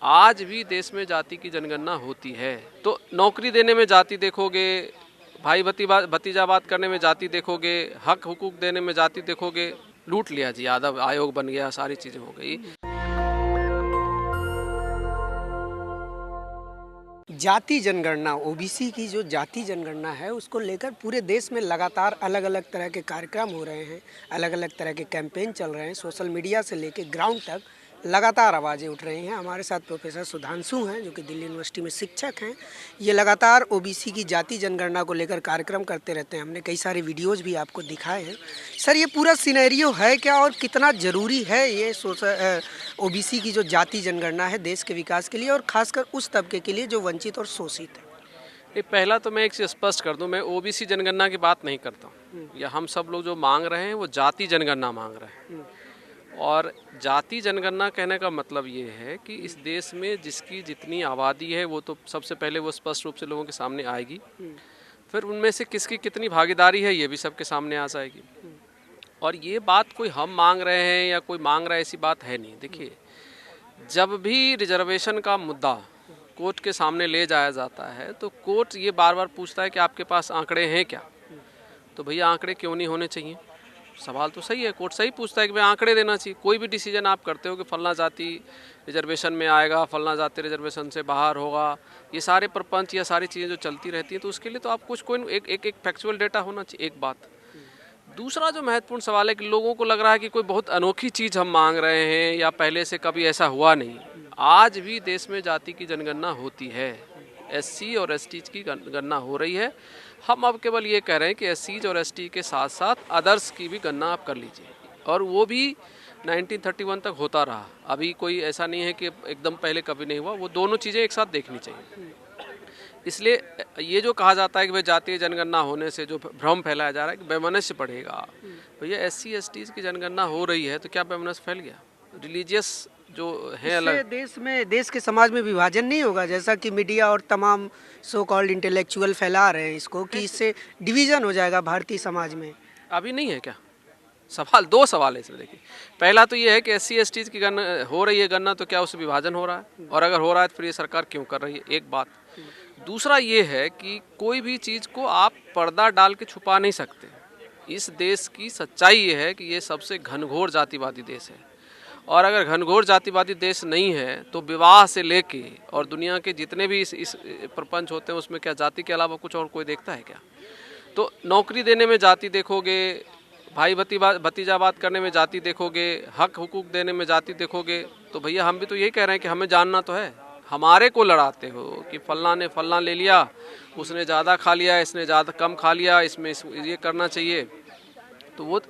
आज भी देश में जाति की जनगणना होती है। तो नौकरी देने में जाति देखोगे, भाई भतीजावाद करने में जाति देखोगे, हक हुकूक देने में जाति देखोगे, लूट लिया जी, यादव आयोग बन गया, सारी चीजें हो गई। जाति जनगणना, ओबीसी की जो जाति जनगणना है उसको लेकर पूरे देश में लगातार अलग अलग तरह के कार्यक्रम हो रहे हैं, अलग अलग तरह के कैंपेन चल रहे हैं। सोशल मीडिया से लेकर ग्राउंड तक लगातार आवाज़ें उठ रही हैं। हमारे साथ प्रोफेसर सुधांशु हैं जो कि दिल्ली यूनिवर्सिटी में शिक्षक हैं। ये लगातार ओबीसी की जाति जनगणना को लेकर कार्यक्रम करते रहते हैं। हमने कई सारे वीडियोज़ भी आपको दिखाए हैं। सर, ये पूरा सिनेरियो है क्या और कितना ज़रूरी है ये ओबीसी की जो जाति जनगणना है देश के विकास के लिए और ख़ासकर उस तबके के लिए जो वंचित और शोषित है? पहला तो मैं एक चीज़ स्पष्ट कर दूं, मैं ओबीसी जनगणना की बात नहीं करता हूं। या हम सब लोग जो मांग रहे हैं वो जाति जनगणना मांग रहे हैं। और जाति जनगणना कहने का मतलब ये है कि इस देश में जिसकी जितनी आबादी है वो तो सबसे पहले वो स्पष्ट रूप से लोगों के सामने आएगी, फिर उनमें से किसकी कितनी भागीदारी है ये भी सबके सामने आ जाएगी। और ये बात कोई हम मांग रहे हैं या कोई मांग रहा है ऐसी बात है नहीं। देखिए, जब भी रिजर्वेशन का मुद्दा कोर्ट के सामने ले जाया जाता है तो कोर्ट ये बार बार पूछता है कि आपके पास आंकड़े हैं क्या। तो भैया आंकड़े क्यों नहीं होने चाहिए? सवाल तो सही है, कोर्ट सही पूछता है कि भाई आंकड़े देना चाहिए। कोई भी डिसीजन आप करते हो कि फलना जाति रिजर्वेशन में आएगा, फलना जाति रिजर्वेशन से बाहर होगा, ये सारे प्रपंच या सारी चीज़ें जो चलती रहती हैं, तो उसके लिए तो आप कुछ कोई एक फैक्चुअल डेटा होना चाहिए। एक बात। दूसरा जो महत्वपूर्ण सवाल है कि लोगों को लग रहा है कि कोई बहुत अनोखी चीज़ हम मांग रहे हैं या पहले से कभी ऐसा हुआ नहीं। आज भी देश में जाति की जनगणना होती है, एससी और एसटी की गणना हो रही है। हम अब केवल ये कह रहे हैं कि एससी और एसटी के साथ साथ अदर्स की भी गणना आप कर लीजिए, और वो भी 1931 तक होता रहा। अभी कोई ऐसा नहीं है कि एकदम पहले कभी नहीं हुआ, वो दोनों चीज़ें एक साथ देखनी चाहिए। इसलिए ये जो कहा जाता है कि भाई जातीय जनगणना होने से जो भ्रम फैलाया जा रहा है कि वैमनस्य बढ़ेगा, भैया एससी एसटी की जनगणना हो रही है तो क्या वैमनस्य फैल गया? रिलीजियस जो है अलग देश के समाज में विभाजन नहीं होगा, जैसा कि मीडिया और तमाम सो कॉल्ड इंटेलेक्चुअल फैला रहे हैं इसको कि इससे डिवीजन हो जाएगा भारतीय समाज में। अभी नहीं है क्या? सवाल, दो सवाल है इसमें। देखिए, पहला तो ये है कि एससी एसटी की गणना हो रही है, गणना तो क्या उससे विभाजन हो रहा है? और अगर हो रहा है तो फिर ये सरकार क्यों कर रही है? एक बात। दूसरा ये है कि कोई भी चीज़ को आप पर्दा डाल के छुपा नहीं सकते। इस देश की सच्चाई ये है कि ये सबसे घनघोर जातिवादी देश है, और अगर घनघोर जातिवादी देश नहीं है तो विवाह से लेके और दुनिया के जितने भी इस प्रपंच होते हैं उसमें क्या जाति के अलावा कुछ और कोई देखता है क्या? तो नौकरी देने में जाति देखोगे, भाई भतीजावाद करने में जाति देखोगे, हक हुकूक देने में जाति देखोगे, तो भैया हम भी तो यही कह रहे हैं कि हमें जानना तो है। हमारे को लड़ाते हो कि फलना ने फलना ले लिया, उसने ज़्यादा खा लिया, इसने ज़्यादा कम खा लिया, इसमें ये करना चाहिए। तो वो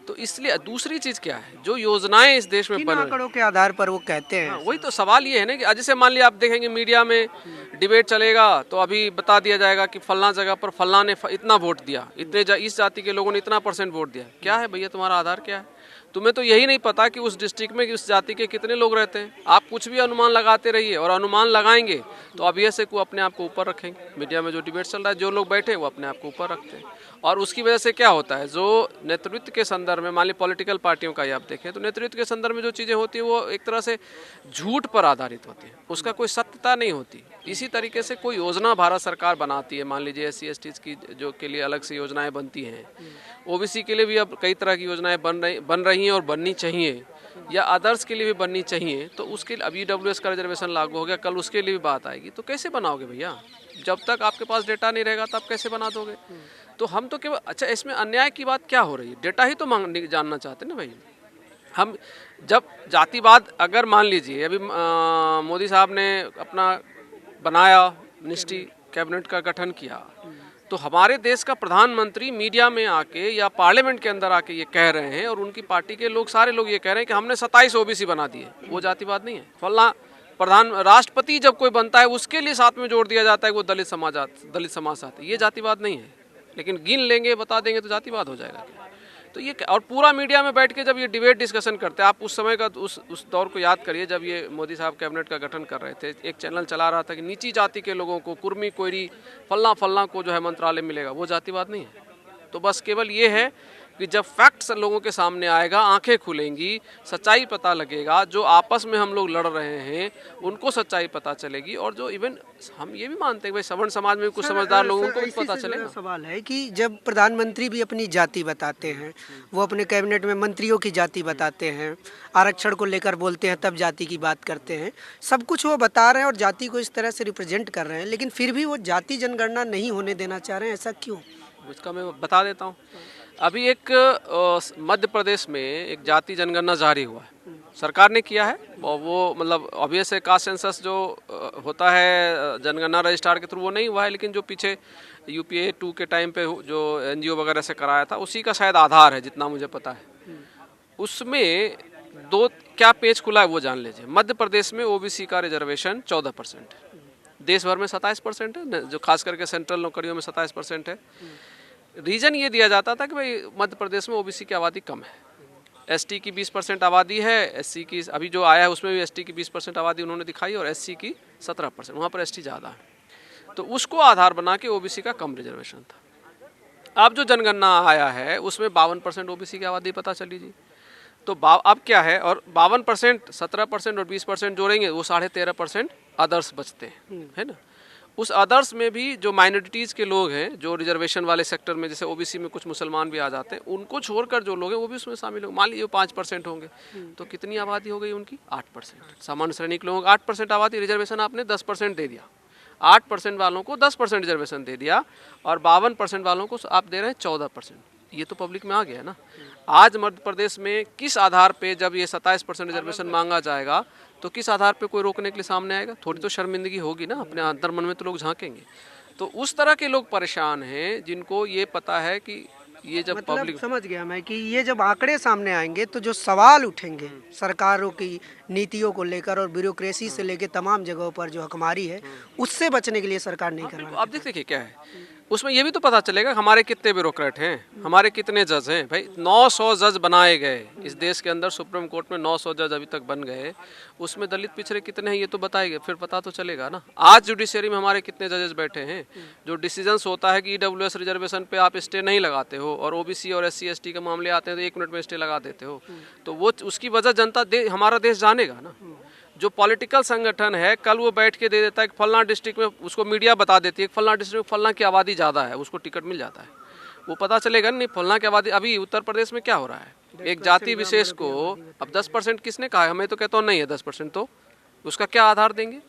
तो इसलिए दूसरी चीज़ क्या है, जो योजनाएं इस देश में बन आंकड़ों के आधार पर वो कहते हैं। वही तो सवाल ये है ना कि जैसे मान लिया आप देखेंगे मीडिया में डिबेट चलेगा तो अभी बता दिया जाएगा कि फलना जगह पर फलना ने इतना वोट दिया, इस जाति के लोगों ने इतना % वोट दिया। क्या है भैया तुम्हारा आधार क्या है? तुम्हें तो यही नहीं पता कि उस डिस्ट्रिक्ट में उस जाति के कितने लोग रहते हैं। आप कुछ भी अनुमान लगाते रहिए, और अनुमान लगाएंगे तो अब ये से को अपने आप को ऊपर रखेंगे। मीडिया में जो डिबेट चल रहा है, जो लोग बैठे वो अपने आप को ऊपर रखते हैं, और उसकी वजह से क्या होता है, जो नेतृत्व के संदर्भ में, मान ली पॉलिटिकल पार्टियों का ही आप देखें तो नेतृत्व के संदर्भ में जो चीज़ें होती है वो एक तरह से झूठ पर आधारित होती है, उसका कोई सत्यता नहीं होती। इसी तरीके से कोई योजना भारत सरकार बनाती है, मान लीजिए एससी एसटी की जो के लिए अलग से योजनाएं बनती हैं, ओबीसी के लिए भी अब कई तरह की योजनाएं बन रही हैं और बननी चाहिए, या अदर्स के लिए भी बननी चाहिए। तो उसके लिए अब ईडब्ल्यूएस का रिजर्वेशन लागू हो गया, कल उसके लिए भी बात आएगी। तो कैसे बनाओगे भैया? जब तक आपके पास डेटा नहीं रहेगा तब कैसे बना दोगे? तो हम तो केवल, अच्छा इसमें अन्याय की बात क्या हो रही है? डेटा ही तो जानना चाहते हैं ना भाई। हम जब जातिवाद, अगर मान लीजिए अभी मोदी साहब ने अपना बनाया मिनिस्ट्री, कैबिनेट का गठन किया, तो हमारे देश का प्रधानमंत्री मीडिया में आके या पार्लियामेंट के अंदर आके ये कह रहे हैं, और उनकी पार्टी के लोग, सारे लोग ये कह रहे हैं कि हमने 27 ओबीसी बना दिए। वो जातिवाद नहीं है? फलना राष्ट्रपति जब कोई बनता है उसके लिए साथ में जोड़ दिया जाता है वो दलित समाज आते, ये जातिवाद नहीं है। लेकिन गिन लेंगे, बता देंगे तो जातिवाद हो जाएगा। तो ये, और पूरा मीडिया में बैठ के जब ये डिबेट डिस्कशन करते हैं, आप उस समय का उस दौर को याद करिए जब ये मोदी साहब कैबिनेट का गठन कर रहे थे। एक चैनल चला रहा था कि नीची जाति के लोगों को, कुर्मी, कोयरी, फलना को जो है मंत्रालय मिलेगा। वो जातिवाद नहीं है। तो बस केवल ये है कि जब फैक्ट्स लोगों के सामने आएगा, आंखें खुलेंगी, सच्चाई पता लगेगा, जो आपस में हम लोग लड़ रहे हैं उनको सच्चाई पता चलेगी। और जो इवन हम ये भी मानते हैं भाई सवर्ण समाज में कुछ समझदार लोगों को भी पता चलेगा। सवाल है कि जब प्रधानमंत्री भी अपनी जाति बताते हैं, वो अपने कैबिनेट में मंत्रियों की जाति बताते हैं, आरक्षण को लेकर बोलते हैं तब जाति की बात करते हैं, सब कुछ वो बता रहे हैं और जाति को इस तरह से रिप्रेजेंट कर रहे हैं, लेकिन फिर भी वो जाति जनगणना नहीं होने देना चाह रहे हैं, ऐसा क्यों? उसका मैं बता देता हूँ। अभी एक मध्य प्रदेश में एक जाति जनगणना जारी हुआ है, सरकार ने किया है। और वो मतलब ऑब्वियस है, कास्ट सेंसस जो होता है जनगणना रजिस्ट्रार के थ्रू, वो नहीं हुआ है, लेकिन जो पीछे यूपीए 2 के टाइम पे जो एनजीओ वगैरह से कराया था उसी का शायद आधार है, जितना मुझे पता है। उसमें दो क्या पेज खुला है वो जान लीजिए। मध्य प्रदेश में ओबीसी का रिजर्वेशन 14% है, देश भर में 27% है, जो खास करके सेंट्रल नौकरियों में 27% है। रीजन ये दिया जाता था कि भाई मध्य प्रदेश में ओबीसी की आबादी कम है, एसटी की 20% आबादी है, एससी की अभी जो आया है उसमें भी एसटी की 20% आबादी उन्होंने दिखाई और एससी की 17%, वहाँ पर एसटी ज़्यादा है। तो उसको आधार बना के ओबीसी का कम रिजर्वेशन था। अब जो जनगणना आया है उसमें 52% ओबीसी की आबादी पता चली जी। तो अब क्या है, और 52%, 17% और 20% जोड़ेंगे वो 13.5% अदर्स बचते हैं, है ना। उस अदर्स में भी जो माइनॉरिटीज़ के लोग हैं, जो रिजर्वेशन वाले सेक्टर में, जैसे ओबीसी में कुछ मुसलमान भी आ जाते हैं, उनको छोड़कर जो लोग हैं वो भी उसमें शामिल होंगे। मान लीजिए 5% होंगे, तो कितनी आबादी हो गई उनकी? 8%। सामान्य श्रेणी के लोगों को 8% आबादी, रिजर्वेशन आपने 10% दे दिया। 8% वालों को 10% रिजर्वेशन दे दिया और 52% वालों को आप दे रहे हैं 14%। ये तो पब्लिक में आ गया ना। आज मध्य प्रदेश में किस आधार पे जब ये 27% रिजर्वेशन मांगा जाएगा तो किस आधार पे कोई रोकने के लिए सामने आएगा? थोड़ी तो शर्मिंदगी होगी ना, अपने अंतर मन में तो लोग झांकेंगे। तो उस तरह के लोग परेशान हैं जिनको ये पता है कि ये जब मतलब पब्लिक समझ गया मैं कि ये जब आंकड़े सामने आएंगे तो जो सवाल उठेंगे सरकारों की नीतियों को लेकर और ब्यूरोक्रेसी से लेकर तमाम जगहों पर जो हकमारी है, उससे बचने के लिए सरकार नहीं कर रहा है। आप देखिए क्या है उसमें, ये भी तो पता चलेगा हमारे कितने ब्यूरोक्रेट हैं, हमारे कितने जज हैं। भाई 900 जज बनाए गए इस देश के अंदर, सुप्रीम कोर्ट में 900 जज अभी तक बन गए, उसमें दलित पिछड़े कितने हैं ये तो बताएंगे, फिर पता तो चलेगा ना। आज जुडिशरी में हमारे कितने जजेस बैठे हैं, जो डिसीजंस होता है कि ईडब्ल्यूएस रिजर्वेशन पे आप स्टे नहीं लगाते हो और ओबीसी और एससी एसटी के मामले आते हैं तो 1 मिनट में स्टे लगा देते हो, तो वो उसकी वजह जनता हमारा देश जानेगा ना। जो पॉलिटिकल संगठन है कल वो बैठ के दे देता है कि फलना डिस्ट्रिक्ट में, उसको मीडिया बता देती है कि फलना डिस्ट्रिक्ट में फलना की आबादी ज़्यादा है, उसको टिकट मिल जाता है, वो पता चलेगा नहीं फलना की आबादी। अभी उत्तर प्रदेश में क्या हो रहा है, एक जाति विशेष को अब 10% किसने कहा है? हमें तो कहता हूँ नहीं है 10%, तो उसका क्या आधार देंगे?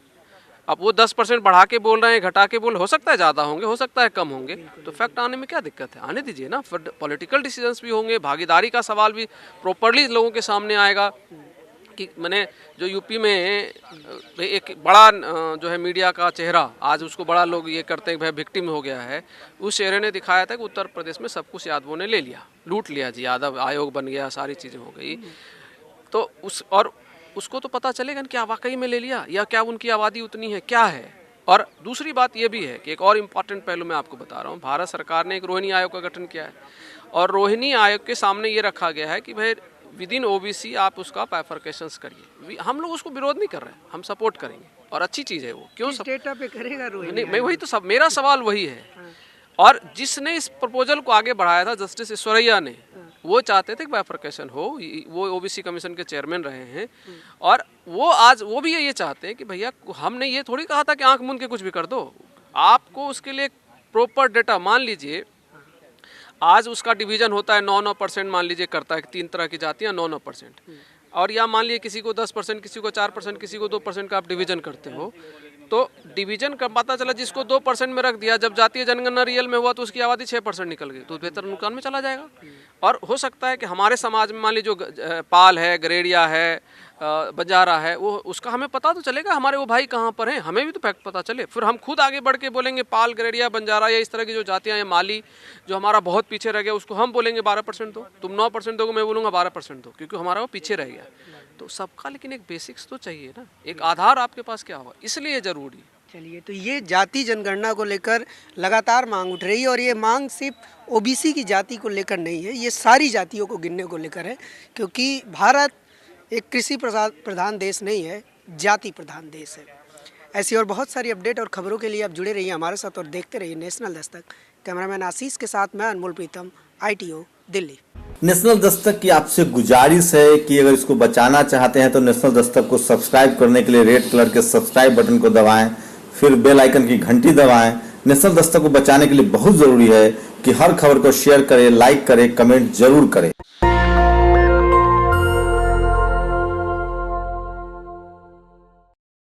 अब वो 10% बढ़ा के बोल रहे हैं, घटा के बोल, हो सकता है ज़्यादा होंगे, हो सकता है कम होंगे, तो फैक्ट आने में क्या दिक्कत है? आने दीजिए ना। फिर पॉलिटिकल डिसीजंस भी होंगे, भागीदारी का सवाल भी प्रॉपरली लोगों के सामने आएगा। कि मैंने जो यूपी में एक बड़ा जो है मीडिया का चेहरा, आज उसको बड़ा लोग ये करते हैं भाई विक्टिम हो गया है, उस चेहरे ने दिखाया था कि उत्तर प्रदेश में सब कुछ यादवों ने ले लिया, लूट लिया जी, यादव आयोग बन गया, सारी चीज़ें हो गई। तो उसको तो पता चलेगा ना क्या वाकई में ले लिया या क्या उनकी आबादी उतनी है, क्या है। और दूसरी बात ये भी है कि एक और इम्पॉर्टेंट पहलू मैं आपको बता रहा हूँ, भारत सरकार ने एक रोहिणी आयोग का गठन किया है और रोहिणी आयोग के सामने ये रखा गया है कि भाई विद इन ओबीसी आप उसका बाइफरकेशंस करिए। हम लोग उसको विरोध नहीं कर रहे हैं, हम सपोर्ट करेंगे और अच्छी चीज़ है वो। क्यों डेटा पे करेगा रोहिणी? नहीं, मैं वही तो सब, मेरा सवाल वही है। और जिसने इस प्रपोजल को आगे बढ़ाया था जस्टिस ईश्वरैया ने, वो चाहते थे कि बाइफरकेशन हो, वो ओबीसी कमीशन के चेयरमैन रहे हैं और वो आज वो भी ये चाहते हैं कि भैया हमने ये थोड़ी कहा था कि आंख मूंद के कुछ भी कर दो, आपको उसके लिए प्रॉपर डेटा, मान लीजिए आज उसका डिवीजन होता है 9% मान लीजिए करता है, 3 तरह की जातियाँ 9%, और या मान लीजिए किसी को 10%, किसी को 4%, किसी को 2% का आप डिवीजन करते हो, तो डिवीजन का पता चला जिसको 2% में रख दिया, जब जातीय जनगणना रियल में हुआ तो उसकी आबादी 6% निकल गई, तो बेहतर नुकसान में चला जाएगा। और हो सकता है कि हमारे समाज में मान लीजिए जो पाल है, गरेड़िया है, बंजारा है, वो उसका हमें पता तो चलेगा हमारे वो भाई कहाँ पर हैं, हमें भी तो फैक्ट पता चले, फिर हम खुद आगे बढ़ के बोलेंगे पाल, गरेड़िया, बंजारा या इस तरह की जो जातियाँ हैं, माली जो हमारा बहुत पीछे रह गया, उसको हम बोलेंगे 12% दो, तुम 9% दोगे, मैं बोलूँगा 12% दो, क्योंकि हमारा वो पीछे रह गया। तो सबका लेकिन एक बेसिक्स तो चाहिए ना, एक आधार आपके पास क्या होगा, इसलिए ज़रूरी। चलिए, तो ये जाति जनगणना को लेकर लगातार मांग उठ रही है और ये मांग सिर्फ ओबीसी की जाति को लेकर नहीं है, ये सारी जातियों को गिनने को लेकर है, क्योंकि भारत एक कृषि प्रधान देश नहीं है, जाति प्रधान देश है। ऐसी और बहुत सारी अपडेट और खबरों के लिए आप जुड़े रहिए हमारे साथ और देखते रहिए नेशनल दस्तक। कैमरामैन आशीष के साथ मैं अनमोल प्रीतम, ITO दिल्ली। नेशनल दस्तक की आपसे गुजारिश है कि अगर इसको बचाना चाहते हैं तो नेशनल दस्तक को सब्सक्राइब करने के लिए रेड कलर के सब्सक्राइब बटन को दबाएं, फिर बेल आइकन की घंटी दबाएं। नेशनल दस्तक को बचाने के लिए बहुत जरूरी है कि हर खबर को शेयर करें, लाइक करें, कमेंट जरूर करें।